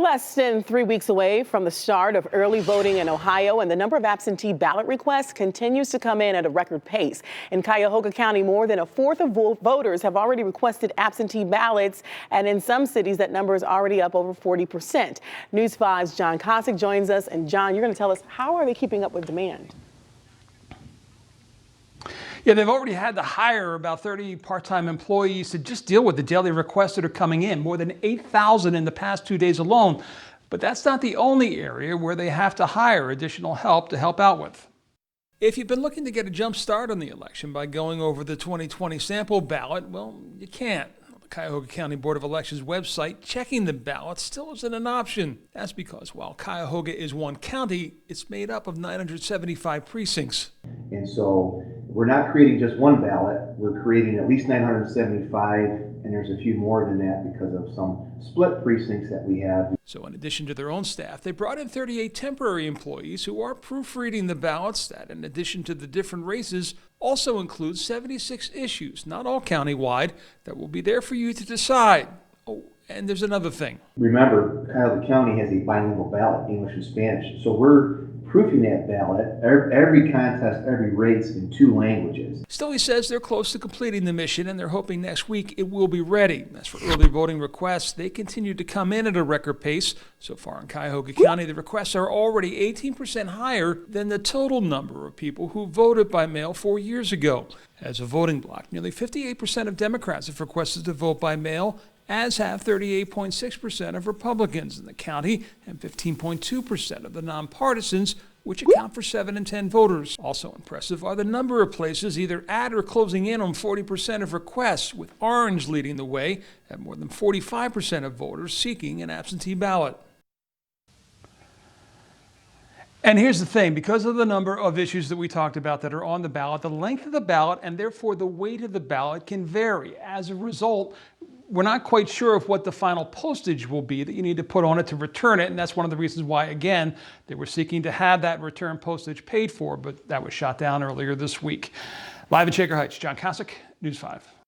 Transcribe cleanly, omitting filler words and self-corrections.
less than 3 weeks away from the start of early voting in Ohio, and the number of absentee ballot requests continues to come in at a record pace. In Cuyahoga County, more than a fourth of voters have already requested absentee ballots, and in some cities that number is already up over 40%. News 5's John Kosick joins us, and John, you're going to tell us, how are they keeping up with demand? Yeah, they've already had to hire about 30 part-time employees to just deal with the daily requests that are coming in, more than 8,000 in the past 2 days alone. But that's not the only area where they have to hire additional help to help out with. If you've been looking to get a jump start on the election by going over the 2020 sample ballot, well, you can't. On the Cuyahoga County Board of Elections website, checking the ballot still isn't an option. That's because while Cuyahoga is one county, it's made up of 975 precincts. And so we're not creating just one ballot, we're creating at least 975, and there's a few more than that because of some split precincts that we have. So in addition to their own staff, they brought in 38 temporary employees who are proofreading the ballots that, in addition to the different races, also includes 76 issues, not all countywide, that will be there for you to decide. Oh, and there's another thing. Remember, Cuyahoga County has a bilingual ballot, English and Spanish, so we're proofing that ballot, every contest, every race in 2 languages. Still, he says they're close to completing the mission and they're hoping next week it will be ready. As for early voting requests, they continue to come in at a record pace. So far in Cuyahoga County, the requests are already 18% higher than the total number of people who voted by mail 4 years ago. As a voting bloc, nearly 58% of Democrats have requested to vote by mail, as have 38.6% of Republicans in the county and 15.2% of the nonpartisans, which account for 7 in 10 voters. Also impressive are the number of places either at or closing in on 40% of requests, with Orange leading the way at more than 45% of voters seeking an absentee ballot. And here's the thing, because of the number of issues that we talked about that are on the ballot, the length of the ballot and therefore the weight of the ballot can vary. As a result, we're not quite sure of what the final postage will be that you need to put on it to return it. And that's one of the reasons why, again, they were seeking to have that return postage paid for, but that was shot down earlier this week. Live in Shaker Heights, John Kosick, News 5.